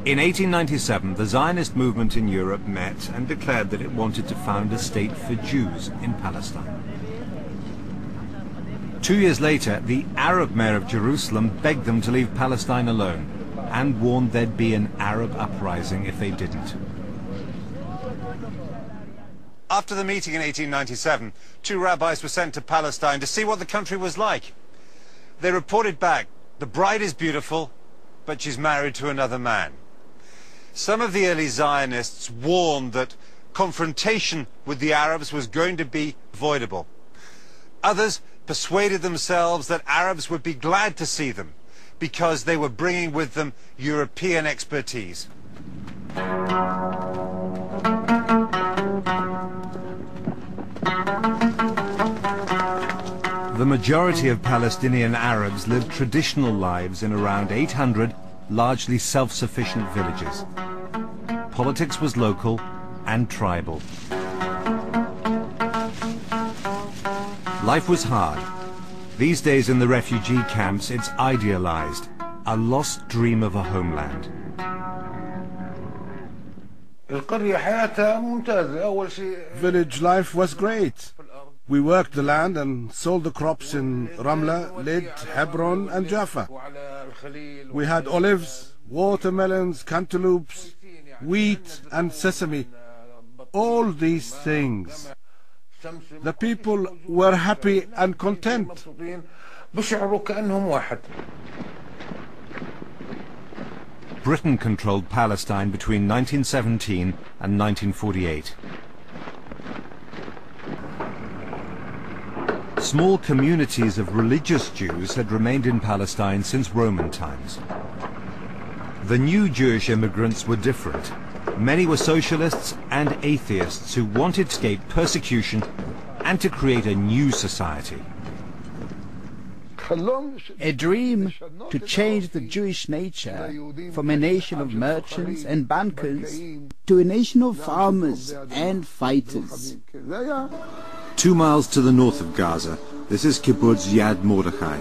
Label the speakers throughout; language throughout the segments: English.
Speaker 1: In 1897, the Zionist movement in Europe met and declared that it wanted to found a state for Jews in Palestine. 2 years later, the Arab mayor of Jerusalem begged them to leave Palestine alone and warned there'd be an Arab uprising if they didn't. After the meeting in 1897, 2 rabbis were sent to Palestine to see what the country was like. They reported back, the bride is beautiful, but she's married to another man. Some of the early Zionists warned that confrontation with the Arabs was going to be avoidable. Others persuaded themselves that Arabs would be glad to see them because they were bringing with them European expertise. The majority of Palestinian Arabs lived traditional lives in around 800 largely self-sufficient villages. Politics was local and tribal. Life was hard. These days in the refugee camps, it's idealized, a lost dream of a homeland.
Speaker 2: Village life was great. We worked the land and sold the crops in Ramla, Lid, Hebron and Jaffa. We had olives, watermelons, cantaloupes, wheat and sesame. All these things. The people were happy and content.
Speaker 1: Britain controlled Palestine between 1917 and 1948. Small communities of religious Jews had remained in Palestine since Roman times. The new Jewish immigrants were different. Many were socialists and atheists who wanted to escape persecution and to create a new society.
Speaker 3: A dream to change the Jewish nature from a nation of merchants and bankers to a nation of farmers and fighters.
Speaker 1: 2 miles to the north of Gaza, this is Kibbutz Yad Mordechai.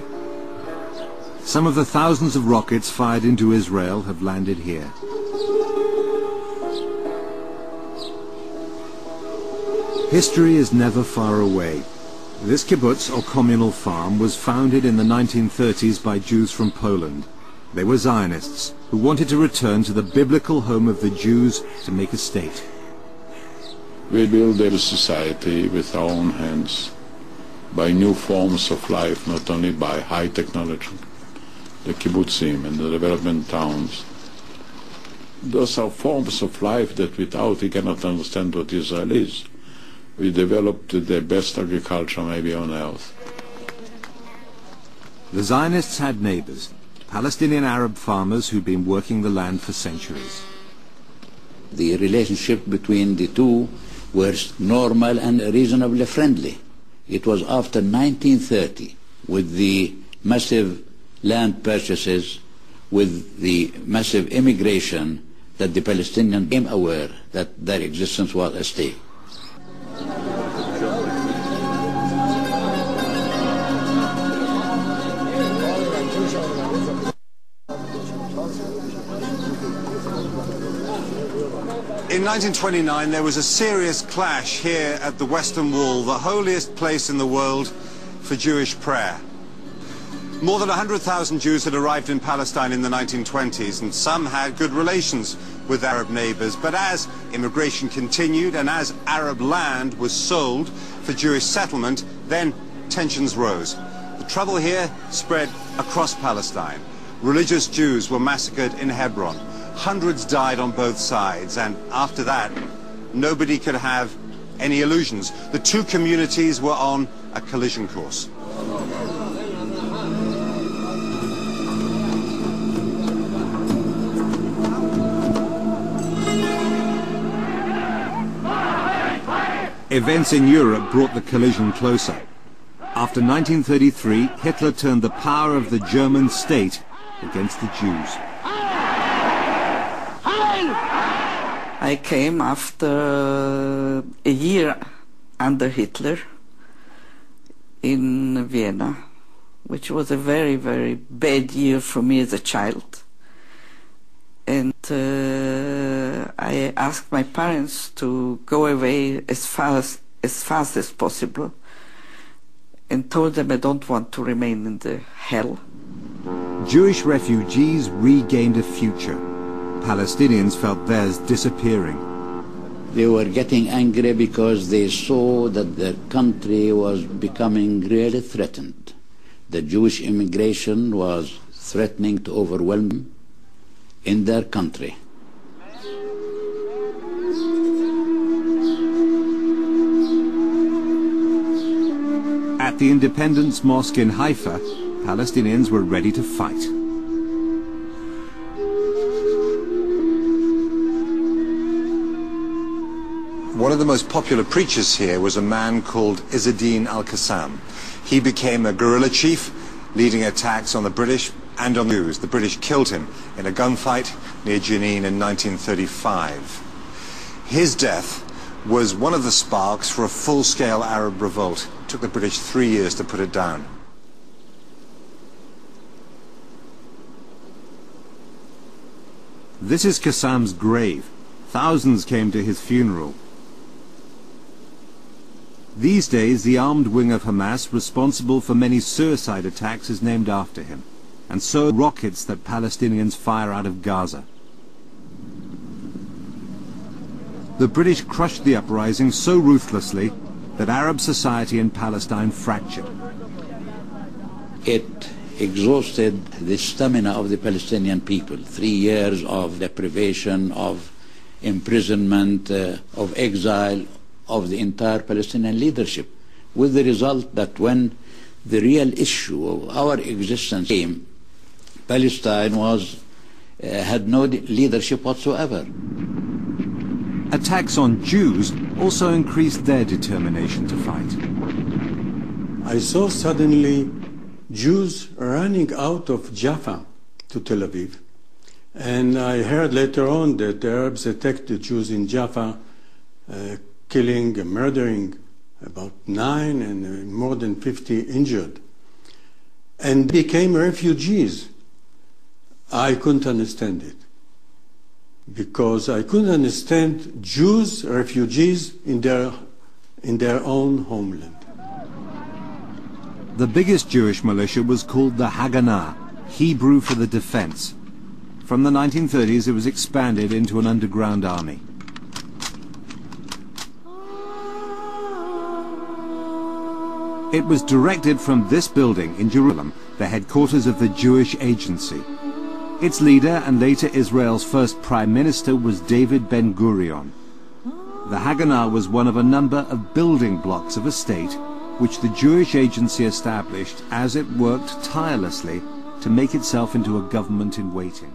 Speaker 1: Some of the thousands of rockets fired into Israel have landed here. History is never far away. This kibbutz, or communal farm, was founded in the 1930s by Jews from Poland. They were Zionists who wanted to return to the biblical home of the Jews to make a state.
Speaker 4: We build a society with our own hands, by new forms of life, not only by high technology, the kibbutzim and the development towns. Those are forms of life that without we cannot understand what Israel is. We developed the best agriculture maybe on earth.
Speaker 1: The Zionists had neighbors, Palestinian Arab farmers who'd been working the land for centuries.
Speaker 5: The relationship between the two was normal and reasonably friendly. It was after 1930, with the massive land purchases, with the massive immigration, that the Palestinians became aware that their existence was at stake.
Speaker 1: In 1929, there was a serious clash here at the Western Wall, the holiest place in the world for Jewish prayer. More than 100,000 Jews had arrived in Palestine in the 1920s, and some had good relations with Arab neighbors. But as immigration continued and as Arab land was sold for Jewish settlement, then tensions rose. The trouble here spread across Palestine. Religious Jews were massacred in Hebron. Hundreds died on both sides, and after that, nobody could have any illusions. The two communities were on a collision course. Events in Europe brought the collision closer. After 1933, Hitler turned the power of the German state against the Jews.
Speaker 6: I came after a year under Hitler in Vienna, which was a very, very bad year for me as a child. And I asked my parents to go away as fast as possible, and told them I don't want to remain in the hell.
Speaker 1: Jewish refugees regained a future. Palestinians felt theirs disappearing.
Speaker 5: They were getting angry because they saw that their country was becoming really threatened. The Jewish immigration was threatening to overwhelm them in their country.
Speaker 1: At the Independence Mosque in Haifa, Palestinians were ready to fight. One of the most popular preachers here was a man called Izzeddin al-Qassam. He became a guerrilla chief, leading attacks on the British and on the Jews. The British killed him in a gunfight near Jenin in 1935. His death was one of the sparks for a full-scale Arab revolt. It took the British 3 years to put it down. This is Qassam's grave. Thousands came to his funeral. These days, the armed wing of Hamas responsible for many suicide attacks is named after him, and so rockets that Palestinians fire out of Gaza. The British crushed the uprising so ruthlessly that Arab society in Palestine fractured.
Speaker 5: It exhausted the stamina of the Palestinian people. 3 years of deprivation, of imprisonment, of exile of the entire Palestinian leadership, with the result that when the real issue of our existence came, Palestine had no leadership whatsoever.
Speaker 1: Attacks on Jews also increased their determination to fight.
Speaker 7: I saw suddenly Jews running out of Jaffa to Tel Aviv, and I heard later on that the Arabs attacked the Jews in Jaffa, killing and murdering about 9 and more than 50 injured, and became refugees. I couldn't understand it, because I couldn't understand Jews, refugees in their own homeland.
Speaker 1: The biggest Jewish militia was called the Haganah, Hebrew for the defense. From the 1930s, it was expanded into an underground army. It was directed from this building in Jerusalem, the headquarters of the Jewish Agency. Its leader and later Israel's first prime minister was David Ben-Gurion. The Haganah was one of a number of building blocks of a state which the Jewish Agency established as it worked tirelessly to make itself into a government in waiting.